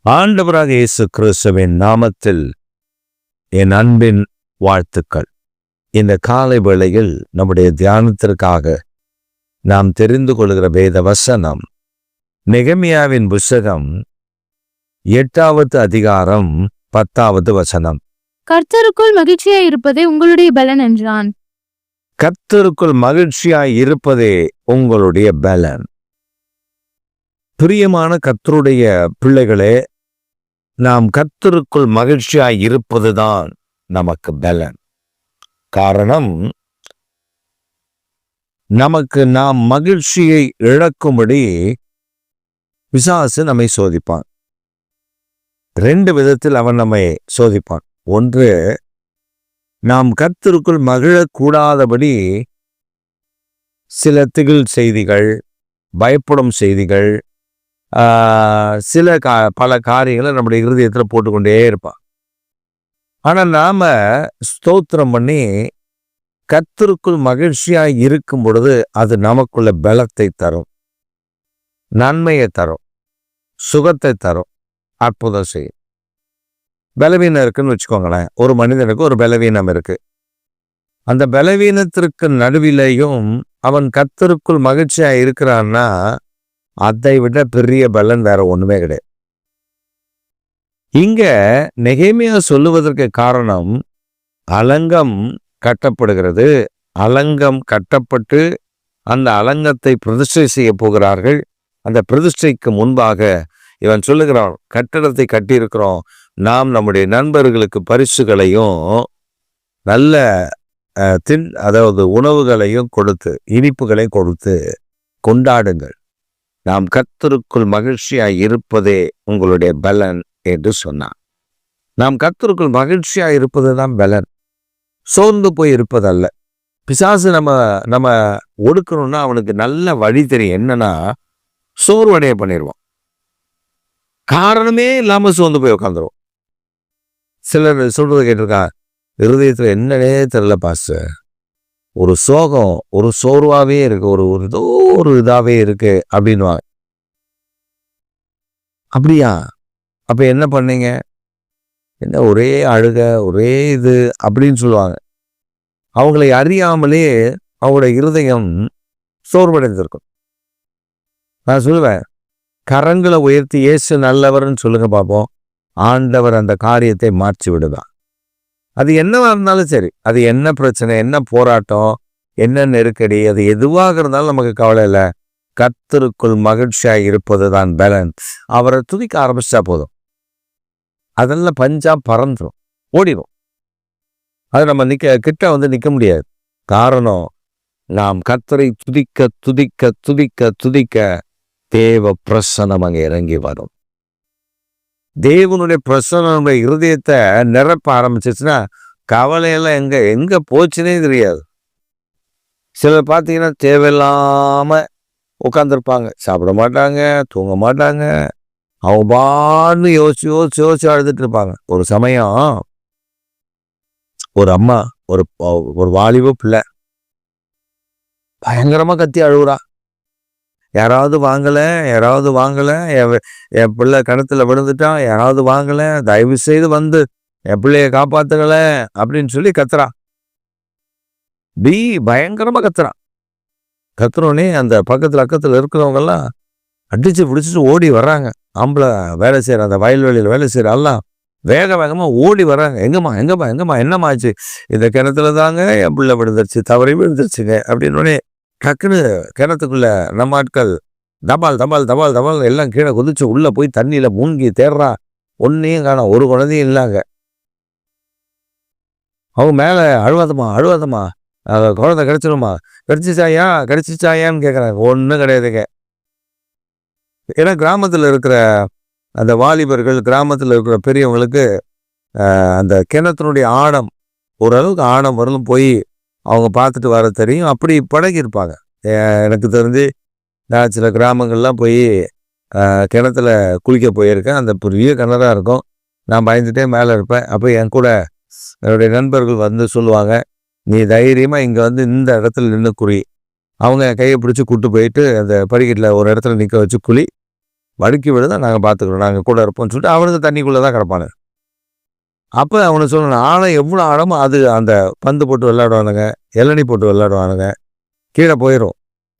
ஆண்டவராக இயேசு கிறிஸ்துவின் நாமத்தில் என் அன்பின் வாழ்த்துக்கள். இந்த காலை வேளையில் நம்முடைய தியானத்திற்காக நாம் தெரிந்து கொள்கிற வேத வசனம் நெகமியாவின் புத்தகம் 8வது அதிகாரம் 10வது வசனம். கர்த்தருக்குள் மகிழ்ச்சியாய் இருப்பதே உங்களுடைய பலன் என்றான். கர்த்தருக்குள் மகிழ்ச்சியாய் இருப்பதே உங்களுடைய பலன். பிரியமான கர்த்தருடைய பிள்ளைகளே, நாம் கர்த்தருக்குள் மகிழ்ச்சியாய் இருப்பதுதான் நமக்கு பலன். காரணம், நமக்கு நாம் மகிழ்ச்சியை இழக்கும்படி பிசாசு நம்மை சோதிப்பான். 2 விதத்தில் அவன் நம்மை சோதிப்பான். ஒன்று, நாம் கர்த்தருக்குள் மகிழக்கூடாதபடி சில திகில் செய்திகள், பயப்படும் செய்திகள், பல காரியங்களை நம்முடைய இருதயத்தில் போட்டுக்கொண்டே இருப்பான். ஆனால் நாம ஸ்தோத்திரம் பண்ணி கர்த்தருக்குள் மகிழ்ச்சியாய் இருக்கும் பொழுது அது நமக்குள்ள பலத்தை தரும், நன்மையை தரும், சுகத்தை தரும், அற்புதம் செய்யும். பலவீனம் இருக்குன்னு வச்சுக்கோங்களேன். ஒரு மனிதனுக்கு ஒரு பலவீனம் இருக்கு. அந்த பலவீனத்திற்கு நடுவிலையும் அவன் கர்த்தருக்குள் மகிழ்ச்சியா இருக்கிறான்னா அதை விட பெரிய பலன் வேற ஒண்ணுமே கிடையாது. இங்க நெகேமியா சொல்லுவதற்கு காரணம், அலங்கம் கட்டப்படுகிறது. அலங்கம் கட்டப்பட்டு அந்த அலங்கத்தை பிரதிஷ்டை செய்ய போகிறார்கள். அந்த பிரதிஷ்டைக்கு முன்பாக இவன் சொல்லுகிறான், கட்டடத்தை கட்டியிருக்கிறோம், நாம் நம்முடைய நண்பர்களுக்கு பரிசுகளையும் நல்ல அதாவது உணவுகளையும் கொடுத்து, இனிப்புகளையும் கொடுத்து கொண்டாடுங்கள். நாம் கர்த்தருக்குள் மகிழ்ச்சியாய் இருப்பதே உங்களுடைய பலன் என்று சொன்னான். நாம் கர்த்தருக்குள் மகிழ்ச்சியாய் இருப்பதுதான் பலன், சோர்ந்து போய் இருப்பதல்ல. பிசாசு நம்ம ஒடுக்கணும்னா அவனுக்கு நல்ல வழி தெரியும். என்னன்னா, சோர்வடைய பண்ணிடுவான். காரணமே இல்லாம சோர்ந்து போய் உட்காந்துருவோம். சிலர் சொல்றது கேட்டிருக்கா, இருதயத்துல என்னன்னே தெரியல பாஸ்டர், ஒரு சோகம், ஒரு சோர்வாவே இருக்கு, ஏதோ ஒரு இதாவே இருக்கு அப்படின்வாங்க. அப்படியா? அப்ப என்ன பண்ணீங்க? என்ன ஒரே அழுக, ஒரே இது அப்படின்னு சொல்லுவாங்க. அவங்களை அறியாமலே அவங்களுடைய இருதயம் சோர்வடைந்திருக்கும். நான் சொல்லுவேன், கரங்களை உயர்த்தி இயேசு நல்லவர்னு சொல்லுங்க பார்ப்போம். ஆண்டவர் அந்த காரியத்தை மாற்றி விடுவார். அது என்னவா இருந்தாலும் சரி, அது என்ன பிரச்சனை, என்ன போராட்டம், என்ன நெருக்கடி, அது எதுவாக இருந்தாலும் நமக்கு கவலை இல்லை. கர்த்தருக்குள் மகிழ்ச்சியாய் இருப்பது தான் பலன். அவரை துதிக்க ஆரம்பிச்சா போதும், அதெல்லாம் பஞ்சா பறந்துடும், ஓடிடும். அது நம்ம கிட்ட நிக்க முடியாது. காரணம், நாம் கர்த்தரை துதிக்க துதிக்க துதிக்க துதிக்க தேவ பிரசன்னம் அங்கே இறங்கி வரும். தேவனுடைய பிரசன்னம் இருதயத்தை நிரப்ப ஆரம்பிச்சிச்சுன்னா கவலையெல்லாம் எங்க போச்சுன்னே தெரியாது. சிலர் பார்த்தீங்கன்னா தேவையில்லாம உட்காந்துருப்பாங்க, சாப்பிட மாட்டாங்க, தூங்க மாட்டாங்க, அவங்க பான்னு யோசிச்சு யோசிச்சு யோசிச்சு அழுதுட்டு இருப்பாங்க. ஒரு சமயம் ஒரு அம்மா, ஒரு வாலிப பிள்ளை பயங்கரமா கத்தி அழுகுறா. யாராவது வாங்கல, என் பிள்ளை கிணத்துல விழுந்துட்டான், யாராவது வாங்கல, தயவு செய்து வந்து என் பிள்ளைய காப்பாத்துக்கல அப்படின்னு சொல்லி கத்துறா. பயங்கரமா கத்துறோன்னே அந்த அக்கத்துல இருக்கிறவங்க எல்லாம் அடிச்சு பிடிச்சிட்டு ஓடி வர்றாங்க. ஆம்பளை வேலை செய்யற, அந்த வயல்வெளியில் வேலை செய்யற எல்லாம் வேகமா ஓடி வர்றாங்க. எங்கம்மா என்னமாச்சு? இந்த கிணத்துல தாங்க என் பிள்ளை விழுந்துருச்சு, தவறி விழுந்துருச்சுங்க அப்படின்னு. டக்குன்னு கிணத்துக்குள்ள நம்ம ஆட்கள் தபால் தபால் தபால் தபால் எல்லாம் கீழே குதிச்சு உள்ள போய் தண்ணியில மூழ்கி தேடுறா. ஒன்னையும் காணோம், ஒரு குழந்தையும் இல்லாங்க. அவங்க மேல அழுவாதம்மா குழந்தை கிடைச்சிச்சாயான்னு கேட்குறாங்க. ஒன்றும் கிடையாதுங்க. ஏன்னா கிராமத்தில் இருக்கிற அந்த வாலிபர்கள், கிராமத்தில் இருக்கிற பெரியவங்களுக்கு அந்த கிணத்தினுடைய ஆழம், ஓரளவுக்கு ஆழம் வரலும் போய் அவங்க பார்த்துட்டு வர தெரியும். அப்படி பழகியிருப்பாங்க. எனக்கு தெரிஞ்சு நான் சில கிராமங்கள்லாம் போய் கிணத்துல குளிக்க போயிருக்கேன். அந்த பெரிய கிணறா இருக்கும். நான் பயந்துட்டே மேலே இருப்பேன். அப்போ என் கூட என்னுடைய நண்பர்கள் சொல்லுவாங்க, நீ தைரியமாக இங்கே இந்த இடத்துல நின்று குளி. அவங்க கையை பிடிச்சி கூட்டு போயிட்டு அந்த படிக்கட்டில் ஒரு இடத்துல நிற்க வச்சு குளி. வழுக்கி விழுதா நாங்கள் பார்த்துக்குறோம், நாங்கள் கூட இருப்போம்னு சொல்லிட்டு அவனுக்கு தண்ணிக்குள்ளே தான் கிடப்பானு. அப்போ அவனை சொல்லணும், ஆழம் எவ்வளோ ஆழமோ அது அந்த பந்து போட்டு விளையாடுவானுங்க, இளநீ போட்டு விளையாடுவானுங்க, கீழே போயிடும்,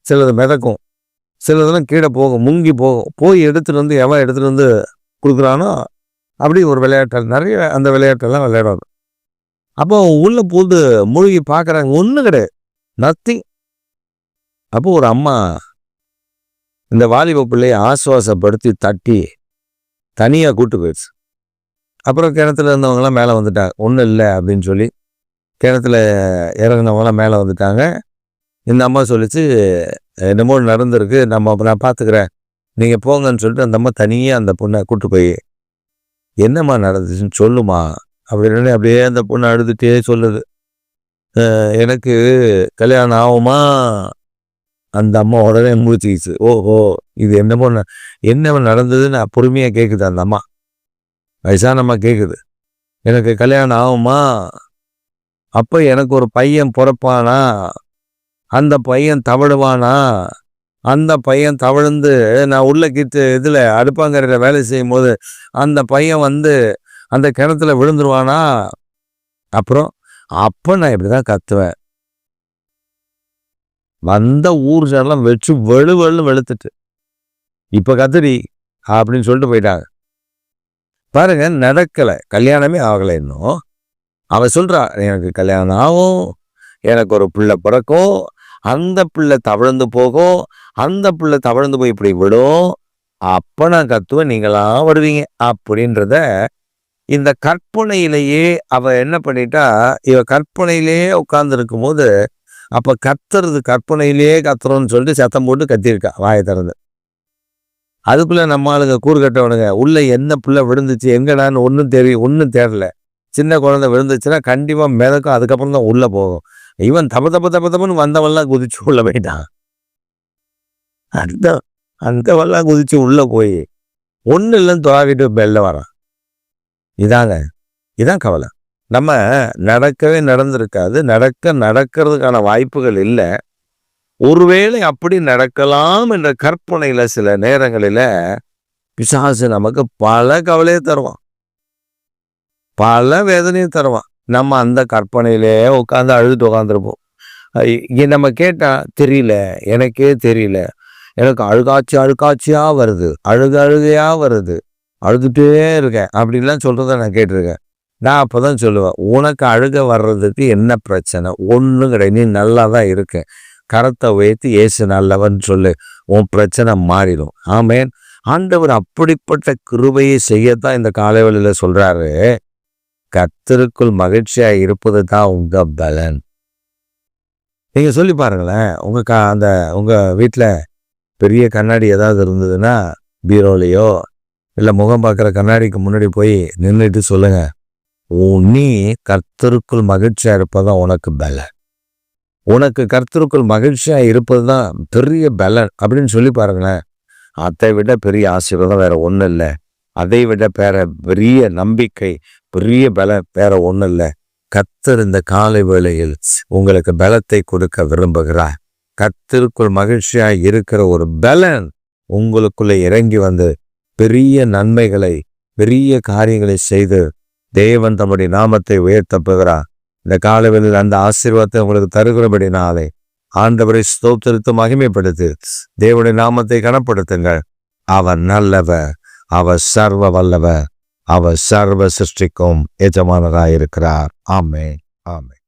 சிலது மிதக்கும், சிலதெல்லாம் கீழே போகும், முங்கி போகும். போய் எடுத்துகிட்டு வந்து எவன் எடுத்துகிட்டு வந்து கொடுக்குறானோ அப்படி ஒரு விளையாட்டு, நிறைய அந்த விளையாட்டெல்லாம் விளையாடுவாங்க. அப்போ உள்ளே போட்டு மூழ்கி பார்க்குறாங்க, ஒன்றும் கிடையாது, நத்திங். அப்போ ஒரு அம்மா இந்த வாலிப பிள்ளையை ஆசுவாசப்படுத்தி தட்டி தனியாக கூட்டு போயிடுச்சு. அப்புறம் கிணத்துல இருந்தவங்களாம் மேலே வந்துட்டாங்க, ஒன்றும் இல்லை அப்படின்னு சொல்லி கிணத்துல இறங்கினவங்களாம் மேலே வந்துட்டாங்க. இந்த அம்மா சொல்லிச்சு, என்னமோ நடந்திருக்கு, நான் பார்த்துக்கிறேன், நீங்கள் போங்கன்னு சொல்லிட்டு அந்த அம்மா தனியாக அந்த பொண்ணை கூட்டு போய் என்னம்மா நடந்துச்சுன்னு சொல்லுமா அப்படின்னு அப்படியே அந்த பொண்ணு அழுதுகிட்டே சொல்லுது. எனக்கு கல்யாணம் ஆகுமா? அந்த அம்மா உடனே முடிச்சுக்கிச்சு. ஓஹோ, இது என்னமோ என்ன நடந்ததுன்னு பொறுமையாக கேட்குது அந்த அம்மா, வயசான அம்மா கேட்குது. எனக்கு கல்யாணம் ஆகுமா? அப்போ எனக்கு ஒரு பையன் பிறப்பானா? அந்த பையன் தவழுவானா? அந்த பையன் தவழ்ந்து நான் உள்ள இதில் அடுப்பாங்கரையில் வேலை செய்யும் போது அந்த பையன் வந்து அந்த கிணத்துல விழுந்துருவானா? அப்புறம் அப்போ நான் இப்படி தான் கத்துவேன். வந்த ஊர் சடலாம் வச்சு வெளுன்னு வெளுத்துட்டு இப்போ கத்துடி அப்படின்னு சொல்லிட்டு போயிட்டாங்க. பாருங்க, நடக்கலை, கல்யாணமே ஆகலை இன்னும். அவன் சொல்கிறா, எனக்கு கல்யாணம் ஆகும், எனக்கு ஒரு பிள்ளை பிறக்கும், அந்த பிள்ளை தவழ்ந்து போகும், அந்த பிள்ளை தவழ்ந்து போய் இப்படி விடும், அப்போ நான் கத்துவேன், நீங்களாம் வருவீங்க அப்படின்றத இந்த கற்பனையிலேயே அவ என்ன பண்ணிட்டா, இவ கற்பனையிலேயே உட்கார்ந்து இருக்கும் போது அப்போ கத்துறது கற்பனையிலேயே கத்துறோன்னு சொல்லிட்டு சத்தம் போட்டு கத்திருக்கா வாயை திறந்து. அதுக்குள்ளே நம்ம ஆளுங்க கூறு கட்டவனுங்க உள்ள என்ன பிள்ளை விழுந்துச்சு எங்கடான்னு ஒன்றும் தேடல. சின்ன குழந்தை விழுந்துச்சுன்னா கண்டிப்பாக மிதக்கும், அதுக்கப்புறம் தான் உள்ளே போகும். இவன் தப்புன்னு வந்தவெல்லாம் குதிச்சு உள்ளே போயிட்டான். அந்தவெல்லாம் குதிச்சு உள்ளே போய் ஒன்றும் இல்லைன்னு தொடாவிட்டு வெளில வரான். இதான் கவலை. நம்ம நடக்கவே நடந்திருக்காது, நடக்கிறதுக்கான வாய்ப்புகள் இல்லை. ஒருவேளை அப்படி நடக்கலாம் என்ற கற்பனையில சில நேரங்களில் பிசாசு நமக்கு பல கவலையை தருவான், பல வேதனையை தருவான். நம்ம அந்த கற்பனையிலே உட்காந்து அழுதுட்டு உட்காந்துருப்போம். நம்ம கேட்டா தெரியல, எனக்கே தெரியல, எனக்கு அழுகாட்சியா வருது, அழுகையா வருது, அழுதுட்டே இருக்கேன் அப்படின்லாம் சொல்றத நான் கேட்டிருக்கேன். நான் அப்போதான் சொல்லுவேன், உனக்கு அழுக வர்றதுக்கு என்ன பிரச்சனை? ஒன்றும் கிடையாது, நீ நல்லா தான் இருக்க, கரத்தை உயர்த்தி இயேசு நல்லவன் சொல்லு, உன் பிரச்சனை மாறிடும். ஆமேன். ஆண்டவர் அப்படிப்பட்ட கிருபையை செய்யத்தான் இந்த காலைவெளியில சொல்றாரு, கர்த்தருக்குள் மகிழ்ச்சியா இருப்பது தான் உங்க பலன். நீங்க சொல்லி பாருங்களேன், உங்க வீட்டில் பெரிய கண்ணாடி ஏதாவது இருந்ததுன்னா பீரோலையோ இல்லை முகம் பார்க்குற கண்ணாடிக்கு முன்னாடி போய் நின்றுட்டு சொல்லுங்க, நீ கர்த்தருக்குள் மகிழ்ச்சியா இருப்பதான் உனக்கு பலன், உனக்கு கர்த்தருக்குள் மகிழ்ச்சியா இருப்பது தான் பெரிய பலன் அப்படின்னு சொல்லி பாருங்களேன். அதை விட பெரிய ஆசீர்வாதம் வேற ஒன்றும் இல்லை, அதை விட பெரிய நம்பிக்கை, பெரிய பலன் வேற ஒன்றும் இல்லை. கர்த்தர் இந்த காலை வேளையில் உங்களுக்கு பலத்தை கொடுக்க விரும்புகிறார். கர்த்தருக்குள் மகிழ்ச்சியா இருக்கிற ஒரு பலன் உங்களுக்குள்ள இறங்கி வந்து பெரிய நன்மைகளை, பெரிய காரியங்களை செய்து தேவன் தம்முடைய நாமத்தை உயர்த்த போகிறார். இந்த காலவெளியில் அந்த ஆசீர்வாதத்தை உங்களுக்கு தருகிறபடினாலே ஆண்டவரை ஸ்தோத்திரித்து மகிமைப்படுத்து, தேவனுடைய நாமத்தை கனப்படுத்துங்கள். அவர் நல்லவர், அவர் சர்வ வல்லவர், அவர் சர்வ சிருஷ்டிக்கும் எஜமானராயிருக்கிறார். ஆமென், ஆமென்.